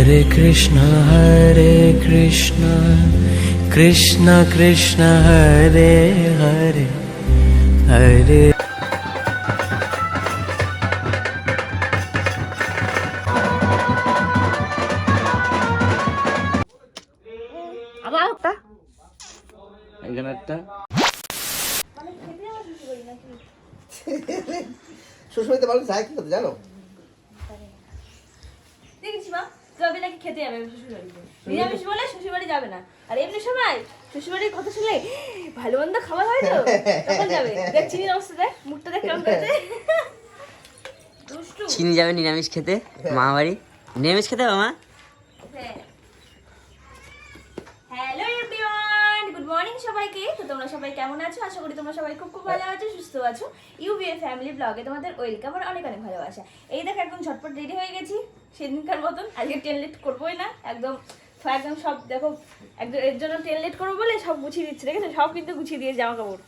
हरे कृष्णा कृष्ण कृष्ण हरे हरे हरे এখানে একটা শ্বশুরবাড়িতে মানুষ যায় কি করতে জানো? দেখেছি মা, তবে নাকি খেতে যাবে শ্বশুরবাড়িতে। নিরামিষ বলে শ্বশুরবাড়ি যাবে না। আর এমনি সময় শ্বশুরবাড়ির কথা শুনলে ভালো মন্দ খাবার হয় তো তখন যাবে। দেখ চিনির অবস্থা, দেখ মুখটা দেখ কেমন হয়েছে। চিনি যাবে নিরামিষ খেতে মা বাড়ি। নিরামিষ খেতে হবে মা। হ্যালো এভরিওয়ান, গুড মর্নিং সবাইকে। তো তোমরা সবাই কেমন আছো? আশা করি তোমরা সবাই খুব ভালো আছো, সুস্থ আছো। ইউবিএ ফ্যামিলি ব্লগে তোমাদের ওয়েলকাম আর অনেক অনেক ভালোবাসা। এই দেখো একদম ঝটপট রেডি হয়ে গেছি সেদিনকার মতন। আজকে ট্রেন লেট করবোই না, একদম সব দেখো একদম এর জন্য ট্রেন লেট করবো বলে সব গুছিয়ে দিচ্ছে, দেখেছো? সব কিন্তু গুছিয়ে দিয়ে জামা কাপড়।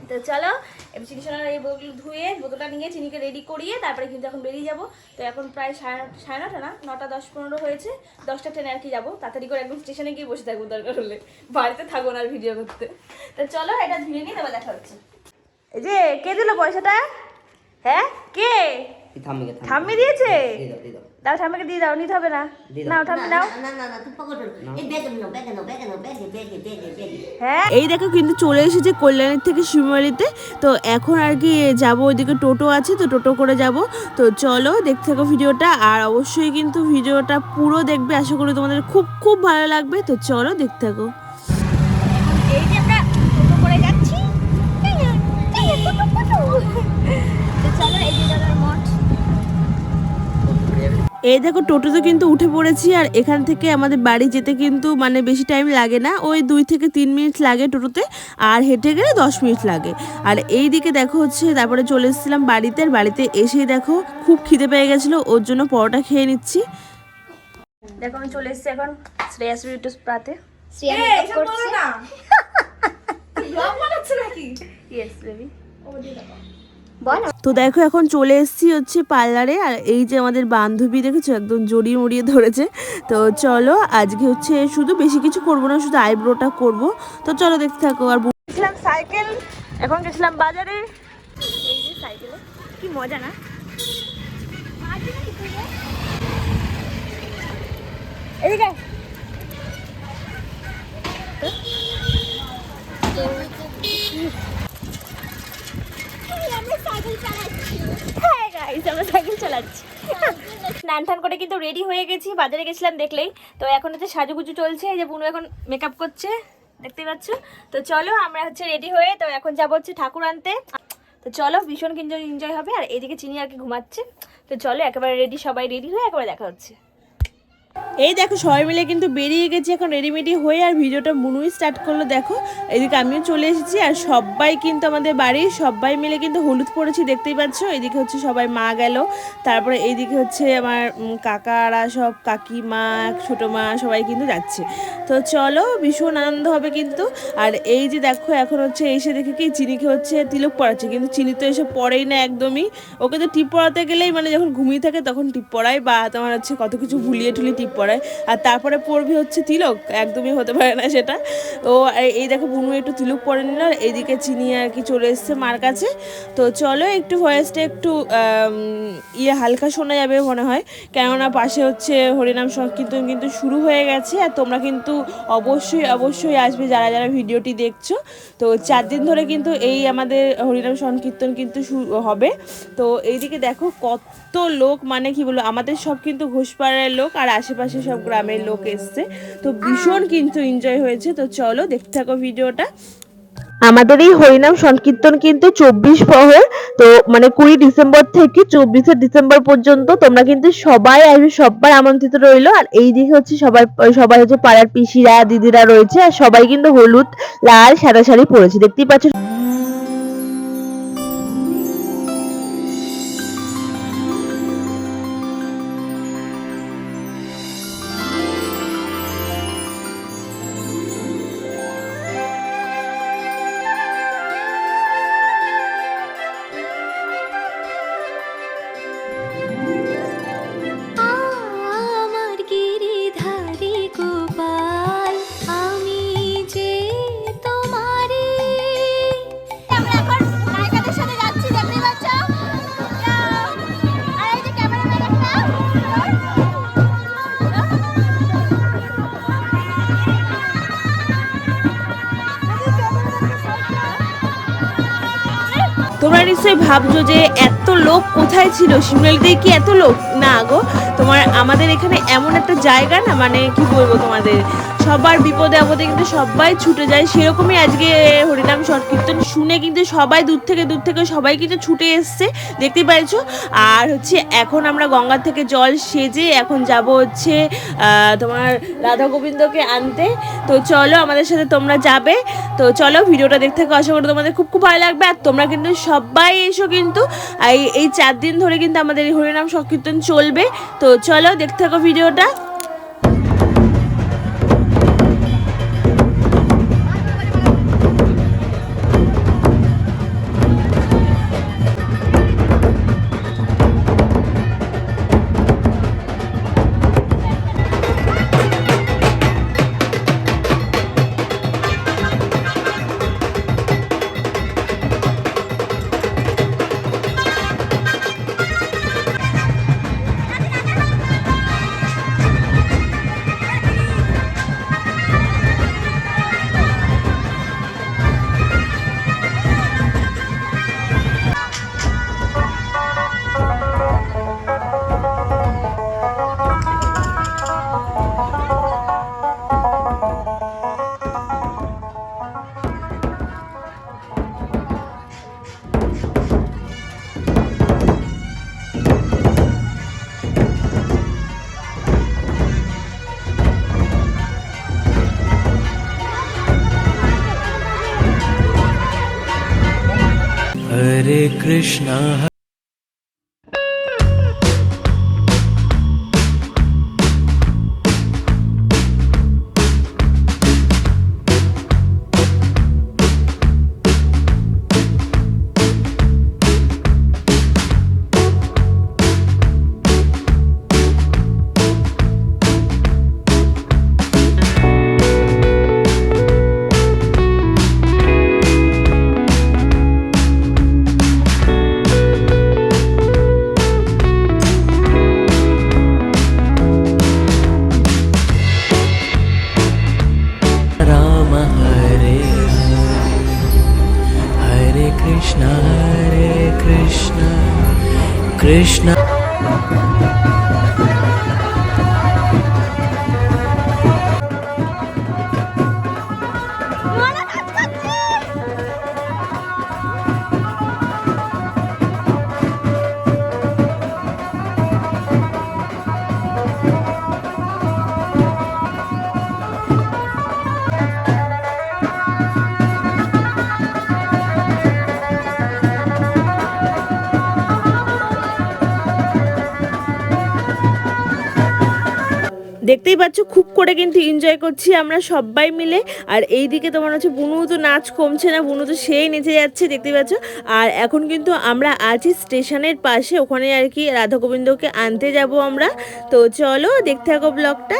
তো চলো এবার চিনি সোনার এই বোতল ধুয়ে বোতলটা নিয়ে চিনিকে রেডি করিয়ে তারপরে কিন্তু এখন বেরিয়ে যাবো। তো এখন প্রায় সাড়ে নটা না, 9:10-15 হয়েছে। 10টা ট্রেনে আর কি যাবো, তাড়াতাড়ি করে একদম স্টেশনে গিয়ে বসে থাকবো দরকার হলে, বাড়িতে থাকবো না আর ভিডিও করতে। তো চলো এটা ধুয়ে নিয়ে তবে দেখা হচ্ছে। এই যে কে দিল পয়সাটা? হ্যাঁ কে? ঠাম্মি দিয়েছে? দাও ঠাম্মিকে দিয়ে দাও, নিতে হবে না। নাও ঠাম্মি নাও। হ্যাঁ এই দেখো কিন্তু চলে এসেছে কল্যাণীর থেকে শিমুলিতে। তো এখন আর কি যাবো, ওইদিকে টোটো আছে তো টোটো করে যাব। তো চলো দেখতে থাকো ভিডিওটা, আর অবশ্যই কিন্তু ভিডিওটা পুরো দেখবে, আশা করি তোমাদের খুব খুব ভালো লাগবে। তো চলো দেখতে থাকো। এই যে আমরা টোটো করে যাচ্ছি। তো চলো এই যে দাদার মঠ। এই দেখো টোটোতে কিন্তু উঠে পড়েছি, আর এখান থেকে আমাদের বাড়ি যেতে কিন্তু মানে বেশি টাইম লাগে না, ওই 2 থেকে 3 মিনিট লাগে টোটোতে, আর হেঁটে গেলে 10 মিনিট লাগে। আর এই দিকে দেখো হচ্ছে তারপরে চলে এসেছিলাম বাড়িতে। বাড়িতে এসেই দেখো খুব খিদে পেয়ে গেছিলো, ওর জন্য পরোটা খেয়ে নিচ্ছি। দেখো আমি চলে এসেছি এখন শ্রেয়াস বিউটি স্পাতে। তো দেখো এখন চলে এসেছি হচ্ছে পার্লারে, আর এই যে আমাদের বান্ধবী দেখেছো একদম জড়িয়ে মড়িয়ে ধরেছে। তো চলো আজকে হচ্ছে শুধু বেশি কিছু করবো না, শুধু আইব্রোটা করব। তো চলো দেখতে থাকো। আর গেছিলাম সাইকেল, এখন গেছিলাম বাজারে। এই যে সাইকেলে কি মজা না? এদিকে সাইকেল চালাচ্ছি। স্নান টান করে কিন্তু রেডি হয়ে গেছি, বাজারে গেছিলাম দেখলেই। তো এখন হচ্ছে সাজুগুজু চলছে, এই যে বুনু এখন মেকআপ করছে দেখতে পাচ্ছ। তো চলো আমরা হচ্ছে রেডি হয়ে তো এখন যাবো হচ্ছে ঠাকুর আনতে। তো চলো ভীষণ কিন্তু এনজয় হবে। আর এদিকে চিনি আর কি ঘুমাচ্ছে। তো চলো একেবারে রেডি, সবাই রেডি হয়ে একেবারে দেখা হচ্ছে। এই দেখো সবাই মিলে কিন্তু বেরিয়ে গেছি এখন রেডিমেডি হয়ে, আর ভিডিওটা বুনুই স্টার্ট করলো। দেখো এদিকে আমিও চলে এসেছি, আর সবাই কিন্তু আমাদের বাড়ির সবাই মিলে কিন্তু হলুদ পরেছি দেখতেই পাচ্ছ। এদিকে হচ্ছে সবাই মা গেল, তারপরে এইদিকে হচ্ছে আমার কাকারা সব, কাকিমা ছোটো মা সবাই কিন্তু যাচ্ছে। তো চলো ভীষণ আনন্দ হবে কিন্তু। আর এই যে দেখো এখন হচ্ছে এসে দেখে কি চিনিকে হচ্ছে তিলক পড়াচ্ছে, কিন্তু চিনি তো এসে পড়েই না একদমই। ওকে তো টিপ পড়াতে গেলেই মানে যখন ঘুমিয়ে থাকে তখন টিপ পড়ায়, বা তোমার হচ্ছে কত কিছু ভুলিয়ে টুলিয়ে টিপ পড়ায়, আর তারপরে পড়বি হচ্ছে তিলক, একদমই হতে পারে না সেটা। ও এই দেখো বুনু একটু তিলক পরে নিল, আর এইদিকে চিনি আর কি চলে এসছে মার কাছে। তো চলো একটু ভয়েসটা একটু হালকা শোনা যাবে মনে হয়, কেননা পাশে হচ্ছে হরিনাম সংকীর্তন কিন্তু শুরু হয়ে গেছে। আর তোমরা কিন্তু অবশ্যই অবশ্যই আসবে যারা যারা ভিডিওটি দেখছো। তো 4 দিন ধরে কিন্তু এই আমাদের হরিনাম সংকীর্তন কিন্তু হবে। তো এইদিকে দেখো কত লোক, মানে কি বলবো, আমাদের সব কিন্তু ঘোষপাড়ার লোক আর আশেপাশে সব গ্রামের লোক এসছে। তো ভীষণ কিন্তু এনজয় হয়েছে। তো চলো দেখতে থাকো ভিডিওটা। আমাদের এই হরিনাম সংকীর্তন কিন্তু 24 প্রহর, তো মানে 20 ডিসেম্বর থেকে 24 ডিসেম্বর পর্যন্ত তোমরা কিন্তু সবাই আসবে, সবার আমন্ত্রিত রইলো। আর এই দিকে হচ্ছে সবাই সবাই হচ্ছে পাড়ার পিসিরা দিদিরা রয়েছে, আর সবাই কিন্তু হলুদ লাল সাদা শাড়ি পরেছে দেখতেই পাচ্ছ। আমার কি নিশ্চয়ই ভাবছো যে এত লোক কোথায় ছিল, শিমলালিতে কি এত লোক? না গো, তোমার আমাদের এখানে এমন একটা জায়গা না, মানে কি বলবো তোমাদের, সবার বিপদে আপদে কিন্তু সবাই ছুটে যায়। সেরকমই আজকে হরিনাম সংকীর্তন শুনে কিন্তু সবাই দূর থেকে সবাই কিন্তু ছুটে এসছে, দেখতে পাইছো। আর হচ্ছে এখন আমরা গঙ্গা থেকে জল সেজে এখন যাব হচ্ছে তোমার রাধা গোবিন্দকে আনতে। তো চলো আমাদের সাথে তোমরা যাবে, তো চলো ভিডিওটা দেখতে থাকো, আশা করি তোমাদের খুব খুব ভালো লাগবে। আর তোমরা কিন্তু সবাই এসো, কিন্তু এই 4 দিন ধরে কিন্তু আমাদের এই হরিনাম সংকীর্তন চলবে। তো চলো দেখতে থাকো ভিডিওটা। हरे कृष्णा कृष्ण দেখতেই পাচ্ছ খুব করে কিন্তু এনজয় করছি আমরা সবাই মিলে। আর এইদিকে তোমার হচ্ছে বুনু তো নাচ কমছে না, বুনু তো সেই নেচে যাচ্ছে, দেখতেই পাচ্ছ। আর এখন কিন্তু আমরা আছি স্টেশনের পাশে, ওখানে আর কি রাধা গোবিন্দকে আনতে যাব আমরা। তো চলো দেখতে থাকো ব্লগটা।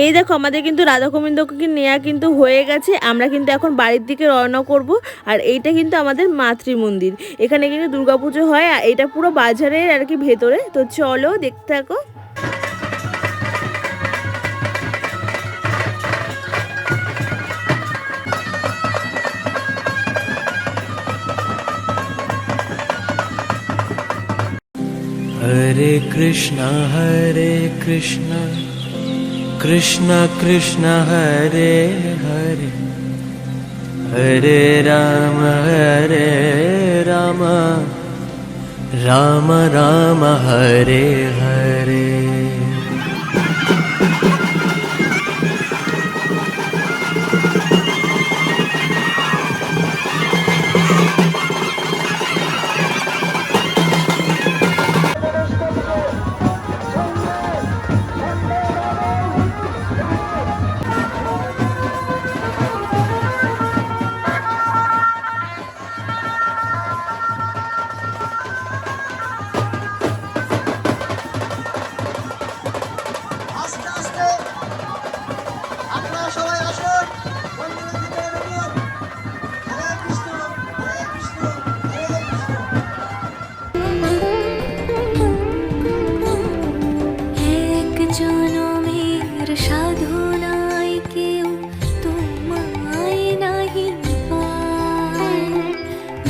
এই দেখো আমাদের কিন্তু রাধা গোবিন্দকে নেওয়া কিন্তু হয়ে গেছে, আমরা কিন্তু এখন বাড়ির দিকে রওনা করব। আর এইটা কিন্তু আমাদের মাতৃ মন্দির, এখানে কিন্তু দুর্গাপুজো হয়, আর এটা পুরো বাজারের আর কি ভেতরে। তো চলো দেখতে থাকো। हरे कृष्णा कृष्णा कृष्णा हरे हरे हरे राम राम राम हरे हरे আস্তে আস্তে আপনারা সবাই আসুন মন্দিরের ভিতরে ঢুকুন। হরে কৃষ্ণ হরে কৃষ্ণ হরে কৃষ্ণ। এক জনমের সাধনায় কেউ তোমায় নাহি পায়,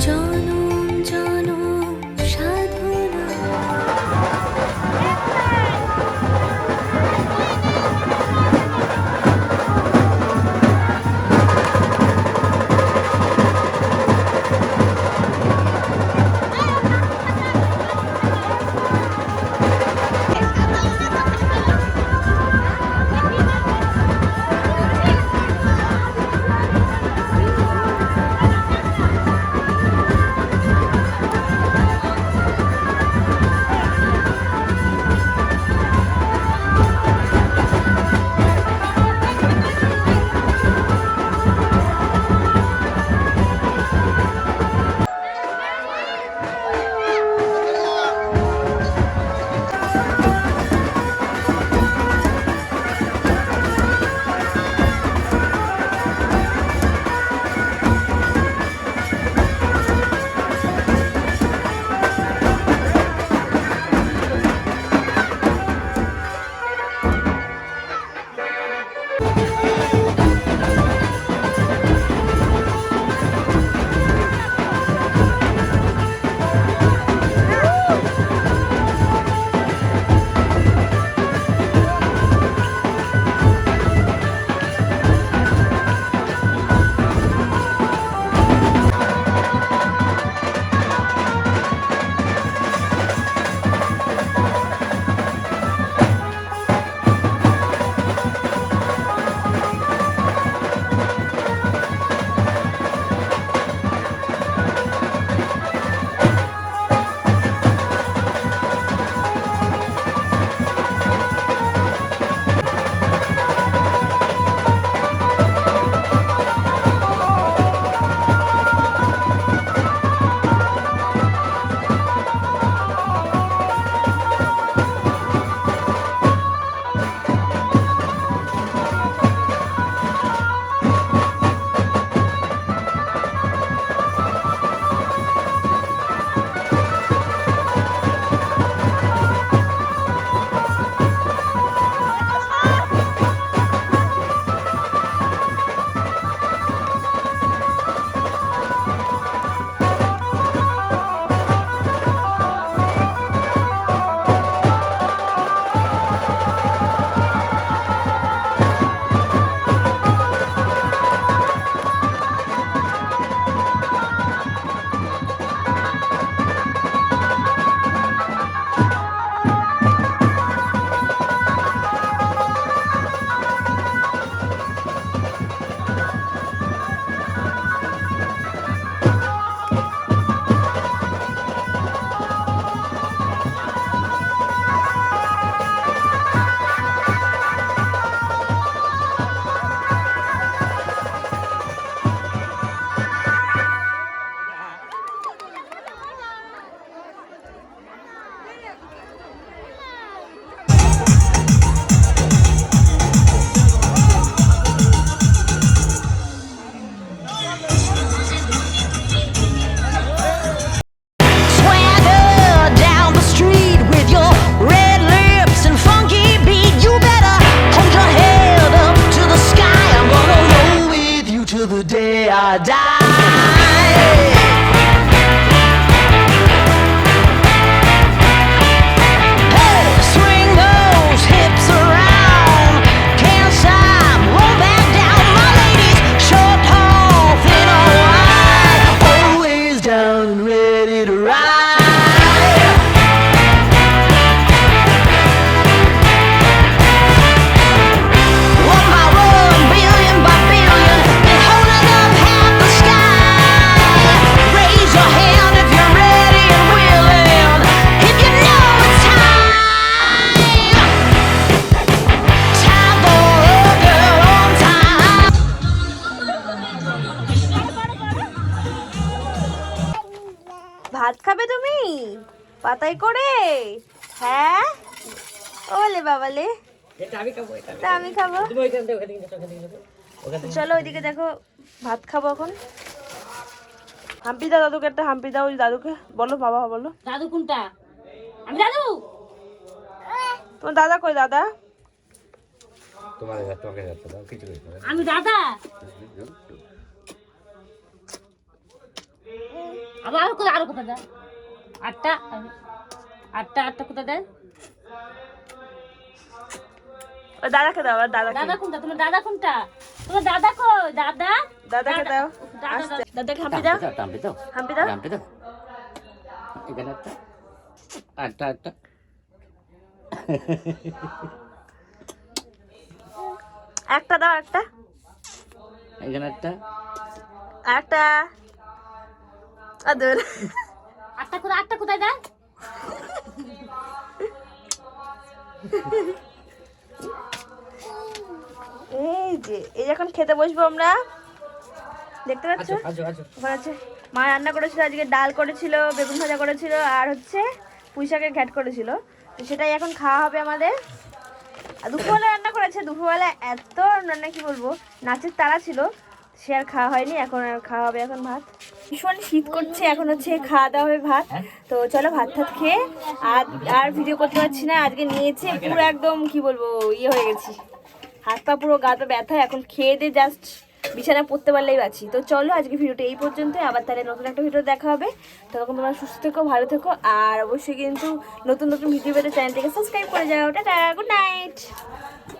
জনম জনম সাধনা। পাতায় করে? হ্যাঁ, ওলে বাবালে, তা আমি খাবো। চলো ওইদিকে দেখো, ভাত খাবো এখন। হাম্পি দাও দাদুকে, একটা হাম্পি দাও ওই দাদুকে, বলো বাবা বলো। দাদু কোনটা? আমি দাদু। তোমার দাদা কই? দাদা আমি দাদা। আবার আরো কোথা দেয়? আটটা আটটা আটটা কোথা দেয়? ওই দাদাকে দাও, আর দাদাকে। দাদা কোনটা? তোমার দাদা কোনটা? তোমার দাদা কই? দাদা দাদাকে দাও, দাদা দাদাকে হাম্পি দাও, হাম্পি দাও। একটা দাও, একটা একটা আদর। আটটা কোথায় দেয়? এই যে এখন খেতে বসবো আমরা, দেখতে পাচ্ছ? ওখানে আছে মা রান্না করেছিল, আজকে ডাল করেছিল, বেগুন ভাজা করেছিল, আর হচ্ছে পুঁই শাকের ঘ্যাট করেছিল। তো সেটাই এখন খাওয়া হবে আমাদের। আর দুপুরবেলা রান্না করেছে, দুপুরবেলা এত রান্না কি বলবো, নাচের তাড়া ছিল, সে আর খাওয়া হয়নি। এখন আর খাওয়া হবে এখন ভাত। ভীষণ শীত করছে, এখন হচ্ছে খাওয়া দাওয়া হবে ভাত। তো চলো ভাত টাত খেয়ে, আর ভিডিও করতে পারছি না, আজকে নিয়েছে পুরো একদম কি বলবো ইয়ে হয়ে গেছি, হাত পা পুরো গা তো ব্যথা। এখন খেয়ে দিয়ে জাস্ট বিছানা পড়তে পারলেই বাঁচি। তো চলো আজকে ভিডিওটা এই পর্যন্ত, আবার তাহলে নতুন একটা ভিডিও দেখা হবে। তখন তোমরা সুস্থ থেকো, ভালো থেকো, আর অবশ্যই কিন্তু নতুন নতুন ভিডিও পেতে চ্যানেলটিকে সাবস্ক্রাইব করে যাও। Tata, good night.